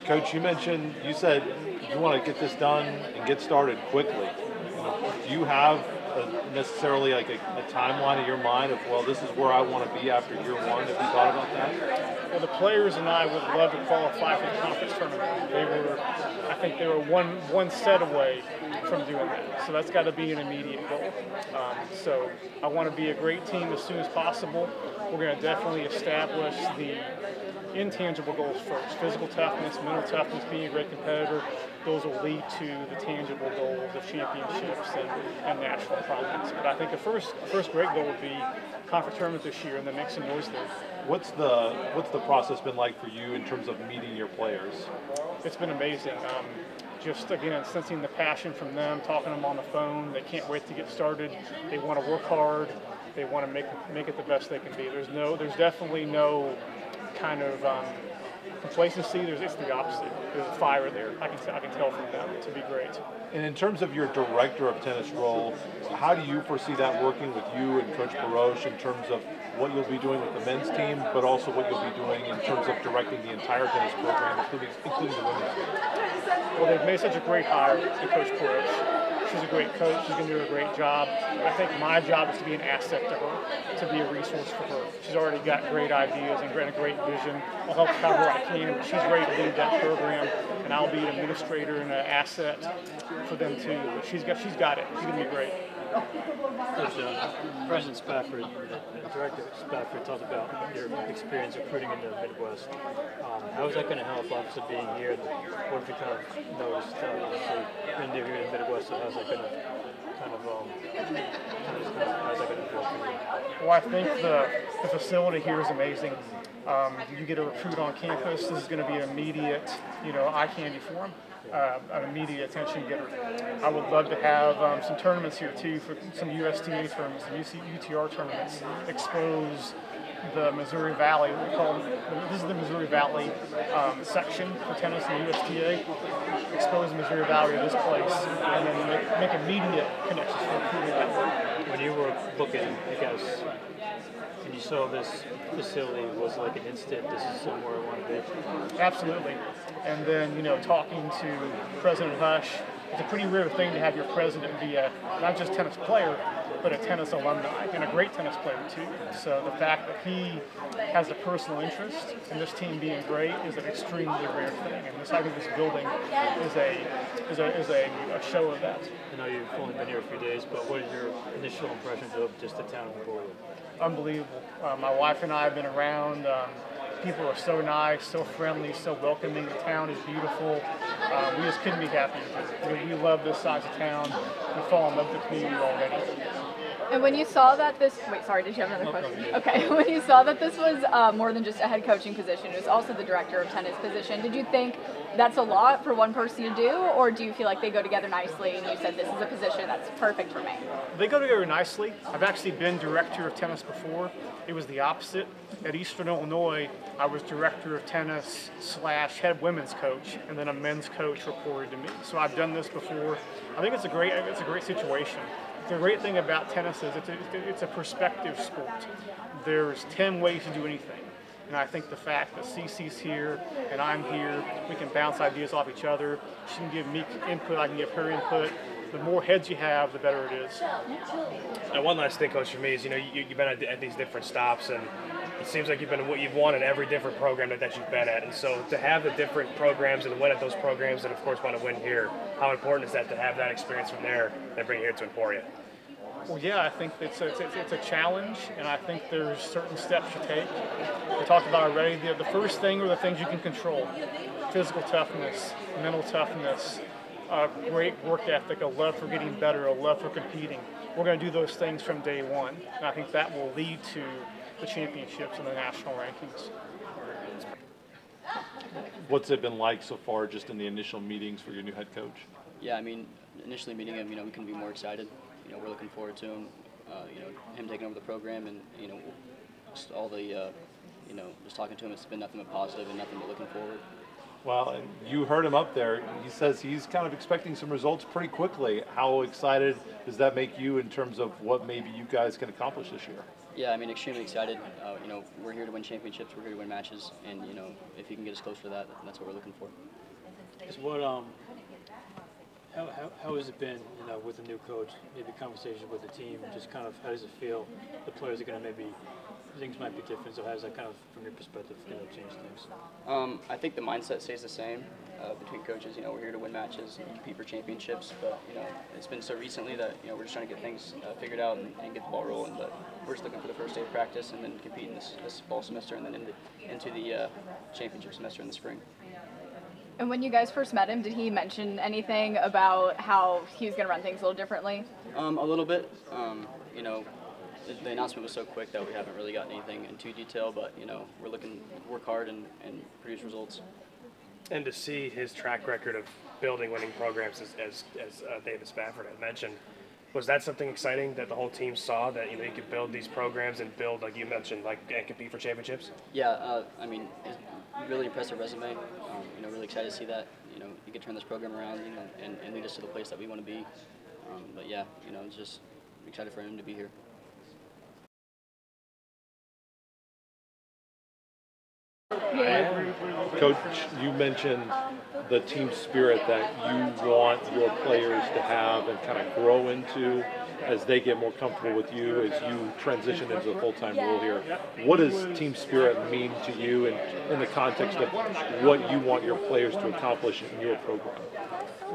Coach, you said you want to get this done and get started quickly. Do you have necessarily like a timeline in your mind of, well, this is where I want to be after year one? Have you thought about that? Well, the players and I would love to qualify for the conference tournament. I think they were one set away from doing that. So that's got to be an immediate goal. So I want to be a great team as soon as possible. We're going to definitely establish the intangible goals first. Physical toughness, mental toughness, being a great competitor. Those will lead to the tangible goals of championships and national prominence. But I think the first great goal would be conference tournament this year and the next in Noise League. What's the process been like for you in terms of meeting your players? It's been amazing. Just again, sensing the passion from them, talking to them on the phone. They can't wait to get started. They want to work hard. They want to make it the best they can be. There's definitely no kind of complacency. It's the opposite. There's a fire there. I can tell from them. To be great. And in terms of your director of tennis role, how do you foresee that working with you and Coach Peyroche in terms of what you'll be doing with the men's team, but also what you'll be doing in terms of directing the entire tennis program, including the women's team? Well, they've made such a great hire in Coach Peyroche. She's a great coach. She's going to do a great job. I think my job is to be an asset to her, to be a resource for her. She's already got great ideas and a great vision. I'll help however I can. She's ready to lead that program, and I'll be an administrator and an asset for them too. But she's got it. She's going to be great. Coach, President Spafford, Director Spafford talked about your experience recruiting in the Midwest. How is that going to help, obviously, being here? What have you kind of noticed, obviously, being here in the Midwest, so how's that going to how's that going to work for you? Well, I think the facility here is amazing. You get a recruit on campus, this is going to be an immediate, eye candy for them. An immediate attention getter. I would love to have some tournaments here too, for some USTA tournaments, some UTR tournaments, expose the Missouri Valley. This is the Missouri Valley section for tennis in the USTA. Expose the Missouri Valley to this place, and then make immediate connections for recruiting that way. When you were looking, I guess, and you saw this facility, was like an instant, this is somewhere I want to be? Absolutely. And then, talking to President Hush, it's a pretty rare thing to have your president be not just tennis player, but a tennis alumni, and a great tennis player too. So the fact that he has a personal interest in this team being great is an extremely rare thing. And I think this building is a show of that. I know you've only been here a few days, but what are your initial impressions of just the town of Emporia? Unbelievable. My wife and I have been around. People are so nice, so friendly, so welcoming. The town is beautiful. We just couldn't be happier. We love this size of town. We fall in love with the community already. And when you saw that sorry, did you have another question? Okay, when you saw that this was more than just a head coaching position, it was also the director of tennis position, did you think that's a lot for one person to do, or do you feel like they go together nicely and you said this is a position that's perfect for me? They go together nicely. I've actually been director of tennis before. It was the opposite. At Eastern Illinois, I was director of tennis / head women's coach, and then a men's coach reported to me. So I've done this before. I think it's a great situation. The great thing about tennis is it's a perspective sport. There's 10 ways to do anything. And I think the fact that Cycy's here and I'm here, we can bounce ideas off each other. She can give me input, I can give her input. The more heads you have, the better it is. Now, one last thing, Coach, for me is, you've been at these different stops, and it seems like you've won in every different program that you've been at. And so to have the different programs and win at those programs and, of course, want to win here, how important is that to have that experience from there and bring it here to Emporia? Well, yeah, I think it's a challenge, and I think there's certain steps you take. We talked about already. The first thing are the things you can control: physical toughness, mental toughness, great work ethic, a love for getting better, a love for competing. We're going to do those things from day one, and I think that will lead to the championships and the national rankings. What's it been like so far, just in the initial meetings for your new head coach? Yeah, I mean, initially meeting him, we couldn't be more excited. We're looking forward to him, him taking over the program, and just all the, just talking to him, it's been nothing but positive and nothing but looking forward. Well, and you heard him up there. He says he's kind of expecting some results pretty quickly. How excited does that make you in terms of what maybe you guys can accomplish this year? Yeah, I mean, extremely excited. You know, we're here to win championships. We're here to win matches, and you know, if you can get us close to that, that's what we're looking for. What how has it been, you know, with the new coach? Maybe conversation with the team. Just kind of how does it feel? The players are going to maybe things might be different. So how does that kind of, from your perspective, going to change things? I think the mindset stays the same between coaches. You know, we're here to win matches and compete for championships. But you know, it's been so recently that you know we're just trying to get things figured out and get the ball rolling. But we're just looking for the first day of practice and then compete in this fall semester and then into the championship semester in the spring. And when you guys first met him, did he mention anything about how he was going to run things a little differently? A little bit. You know, the announcement was so quick that we haven't really gotten anything in too detail. But you know, we're looking to work hard and produce results. And to see his track record of building winning programs, as David Spafford had mentioned, was that something exciting that the whole team saw, that you know you could build these programs and build, like you mentioned, like and compete for championships? Yeah, I mean, it's a really impressive resume. You know, really excited to see that. You know, you could turn this program around, you know, and lead us to the place that we want to be. But yeah, you know, just excited for him to be here. Coach, you mentioned the team spirit that you want your players to have and kind of grow into as they get more comfortable with you, as you transition into the full-time role here. What does team spirit mean to you in the context of what you want your players to accomplish in your program?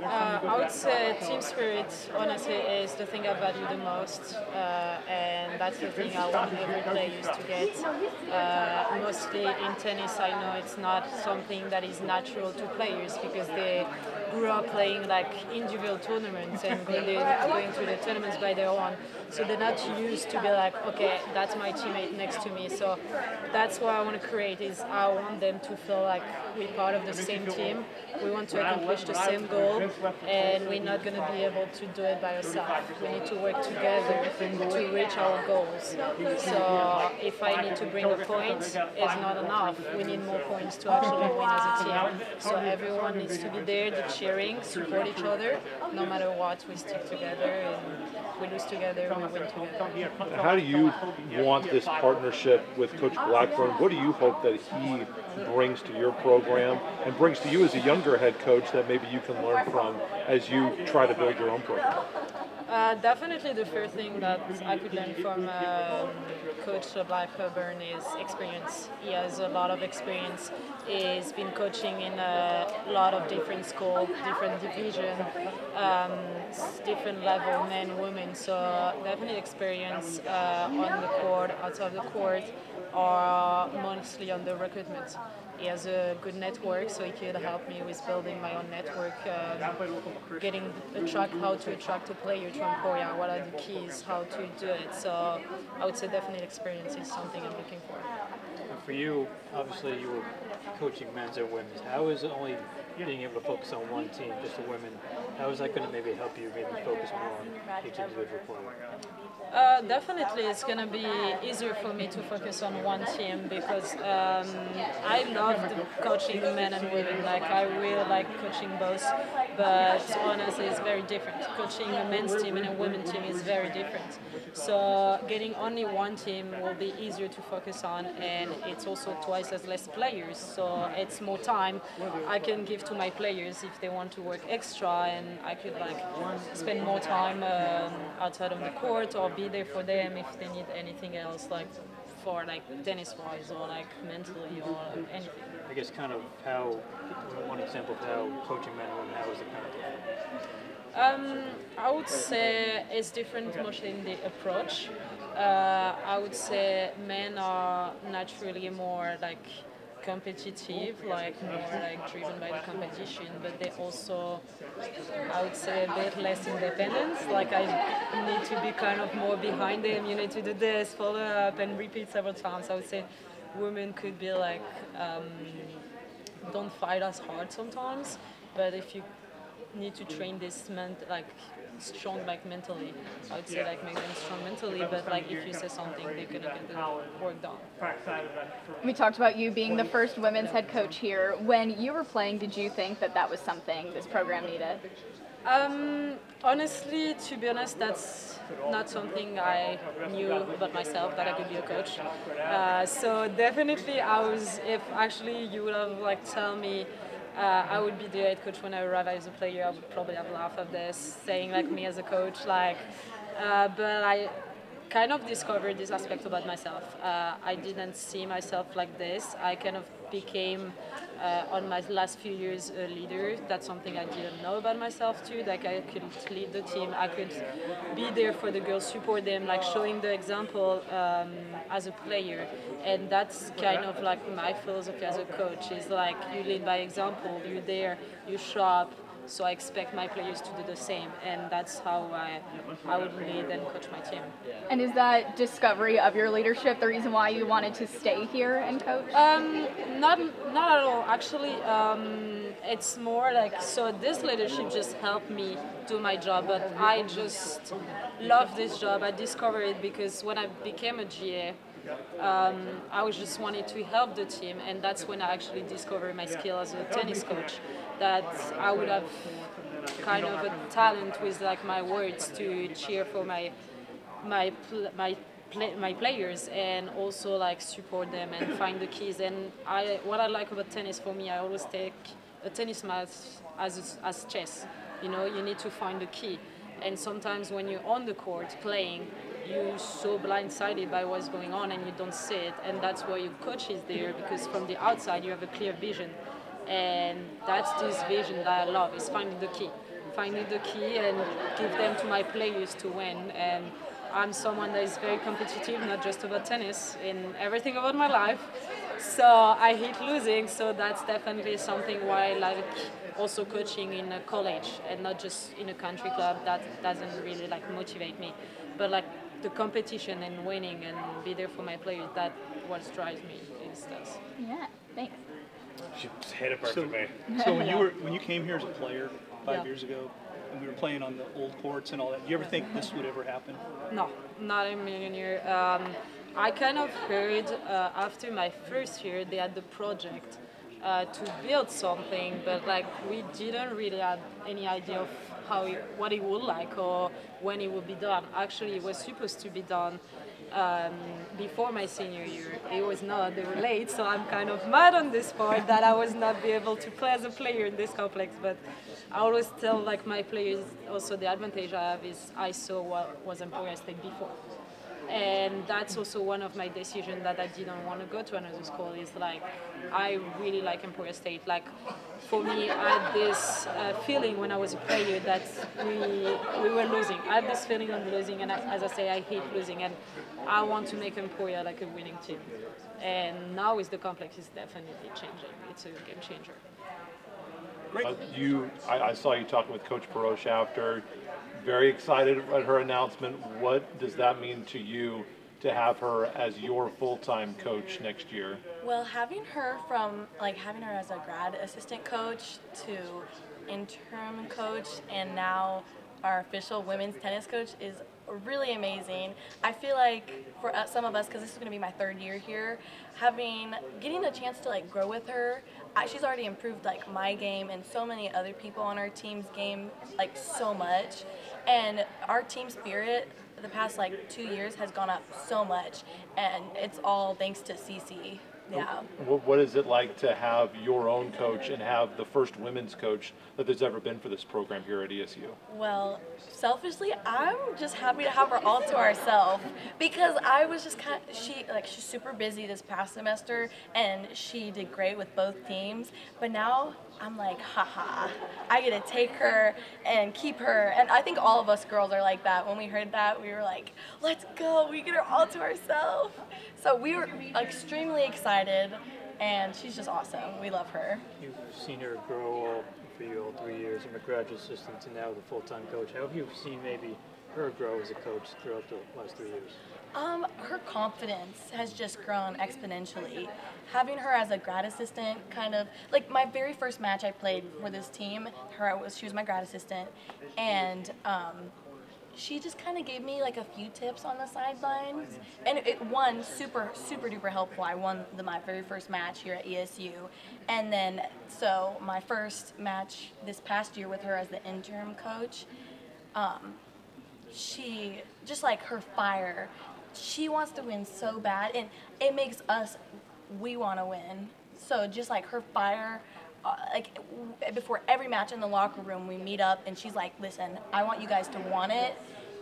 I would say team spirit, honestly, is the thing I value the most, and that's the thing I want every player to get. Mostly in tennis, I know it's not something that is natural to players because they grew up playing like individual tournaments and going to the tournaments by their own. So they're not used to be like, okay, that's my teammate next to me. So that's what I want to create, is I want them to feel like we're part of the same team. We want to accomplish the same goal, and we're not going to be able to do it by ourselves. We need to work together to reach our goals. So if I need to bring a point, it's not enough. We need more points to actually win as a team. So everyone needs to be there, the cheering, support each other. No matter what, we stick together, and we lose together, we win together. How do you want this partnership with Coach Blackburn? What do you hope that he brings to your program and brings to you as a younger head coach that maybe you can learn from as you try to build your own program? Definitely the first thing that I could learn from Coach Blackburn is experience. He has a lot of experience. He's been coaching in a lot of different schools, different division, different level, men, women. So definitely experience on the court, outside the court, or mostly on the recruitment. He has a good network, so he could help me with building my own network, how to attract a player to Emporia, what are the keys, how to do it. So I would say definitely experience is something I'm looking for. For you, obviously you were coaching men's and women's. How is it only being able to focus on one team, just the women? How is that going to maybe help you maybe focus more on each individual player? Definitely, it's going to be easier for me to focus on one team because I love coaching men and women. Like, I really like coaching both, but honestly, it's very different. Coaching a men's team and a women's team is very different. So getting only one team will be easier to focus on, and it's also twice as less players, so it's more time I can give to my players if they want to work extra, and I could like spend more time outside of the court or be there for them if they need anything else, like for like tennis wise or like mentally or anything. I guess kind of how, one example of how coaching men and women, how is it kind of different? I would say it's different mostly in the approach. I would say men are naturally more like competitive, like more like driven by the competition, but they also, I would say, a bit less independent. Like I need to be kind of more behind them. You need to do this, follow up, and repeat several times. I would say women could be like don't fight as hard sometimes, but if you need to train this like strong like mentally, I would say like make them strong mentally, but like if you say something they're gonna get the work done. We talked about you being the first women's head coach here. When you were playing, did you think that that was something this program needed? Honestly, to be honest, that's not something I knew about myself, that I could be a coach. So definitely, if actually you would have like tell me I would be the head coach when I arrive as a player, I would probably have laughed at this, saying like me as a coach, like. But I kind of discovered this aspect about myself. I didn't see myself like this. I kind of became, on my last few years, a leader. That's something I didn't know about myself too. Like I could lead the team. I could be there for the girls, support them, like showing the example as a player. And that's kind of like my philosophy as a coach. Is like you lead by example. You're there. You show up. So I expect my players to do the same, and that's how I would lead and coach my team. And is that discovery of your leadership the reason why you wanted to stay here and coach? Not at all. Actually, it's more like, so this leadership just helped me do my job, but I just love this job. I discovered it because when I became a GA, I was just wanted to help the team, and that's when I actually discovered my skill as a tennis coach. That I would have kind of a talent with like my words to cheer for my players, and also like support them and find the keys. And what I like about tennis, for me, I always take a tennis match as chess. You know, you need to find the key. And sometimes when you're on the court playing, you're so blindsided by what's going on and you don't see it. And that's why your coach is there, because from the outside you have a clear vision. And that's this vision that I love, is finding the key. Finding the key and give them to my players to win. And I'm someone that is very competitive, not just about tennis, in everything about my life. So I hate losing, so that's definitely something why I like also coaching in a college and not just in a country club. That doesn't really like motivate me. But like the competition and winning and be there for my players, that's what drives me. Yeah, thanks. She hit it perfectly. So when you came here as a player 5 years ago, and we were playing on the old courts and all that, do you ever think this would ever happen? No, not in a million years. I kind of heard after my first year they had the project to build something, but like we didn't really have any idea of what it would like or when it would be done. Actually, it was supposed to be done before my senior year. It was not. They were late, so I'm kind of mad on this part that I was not be able to play as a player in this complex. But I always tell like my players also the advantage I have is I saw what was Emporia State before. And that's also one of my decisions that I didn't want to go to another school, is like, I really like Emporia State. Like, for me, I had this feeling when I was a player that we were losing. I have this feeling of losing, and as I say, I hate losing, and I want to make Emporia like a winning team. And now with the complex, it's definitely changing. It's a game changer. I saw you talking with Coach Peyroche after. Very excited at her announcement. What does that mean to you to have her as your full-time coach next year? Well, having her as a grad assistant coach to interim coach and now our official women's tennis coach is really amazing. I feel like for some of us, because this is going to be my third year here, getting a chance to like grow with her. She's already improved like my game and so many other people on our team's game like so much, and our team spirit the past like 2 years has gone up so much, and it's all thanks to Cycy. Yeah. What is it like to have your own coach and have the first women's coach that there's ever been for this program here at ESU? Well, selfishly, I'm just happy to have her all to ourselves, because I was just she's super busy this past semester and she did great with both teams, but now I'm like, haha, I get to take her and keep her. And I think all of us girls are like that. When we heard that, we were like, let's go, we get her all to ourselves. So we were extremely excited, and she's just awesome. We love her. You've seen her grow for you all 3 years from a graduate assistant to now the full-time coach. How have you seen maybe her grow as a coach throughout the last 3 years? Her confidence has just grown exponentially. Having her as a grad assistant, kind of like my very first match I played for this team, she was my grad assistant, and she just kind of gave me like a few tips on the sidelines, and it won super duper helpful. I won my very first match here at ESU, and then so my first match this past year with her as the interim coach, she just like her fire. She wants to win so bad, and it makes we want to win. So just like her fire. Before every match in the locker room, we meet up and she's like, listen, I want you guys to want it,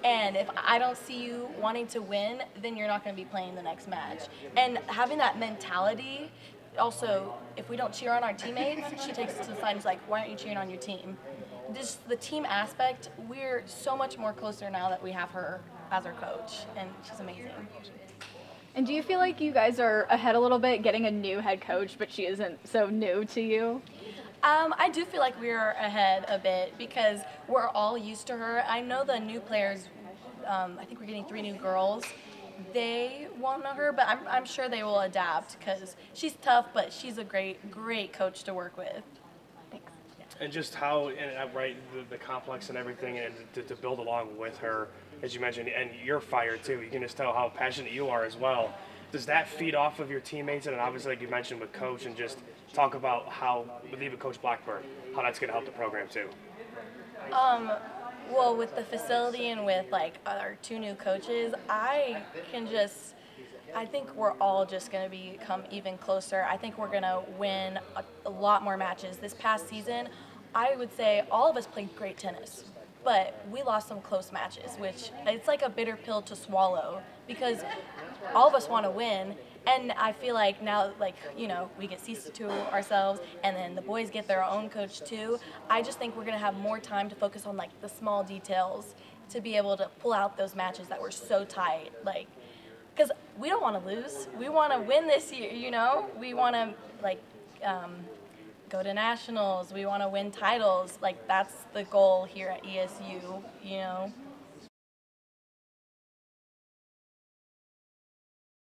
and if I don't see you wanting to win, then you're not going to be playing the next match. And having that mentality, also, if we don't cheer on our teammates, she takes us to the side and is like, why aren't you cheering on your team? Just the team aspect, we're so much more closer now that we have her as our coach, and she's amazing. And do you feel like you guys are ahead a little bit getting a new head coach, but she isn't so new to you? I do feel like we're ahead a bit because we're all used to her. I know the new players, I think we're getting 3 new girls. They won't know her, but I'm sure they will adapt because she's tough, but she's a great coach to work with. Thanks. And just how, right, the complex and everything, and to build along with her, as you mentioned, and your fire too. You can just tell how passionate you are as well. Does that feed off of your teammates? And obviously, like you mentioned with Coach, and just talk about how, with even Coach Blackburn, how that's going to help the program too. Well, with the facility and with like our 2 new coaches, I think we're all just going to become even closer. I think we're going to win a lot more matches. This past season, I would say all of us played great tennis, but we lost some close matches, which it's like a bitter pill to swallow because all of us want to win. And I feel like now, like, you know, we get Cycy to ourselves, and then the boys get their own coach too. I just think we're going to have more time to focus on like the small details to be able to pull out those matches that were so tight. Like, because we don't want to lose. We want to win this year, you know? We want to, like, go to nationals. We want to win titles. Like, that's the goal here at ESU, you know?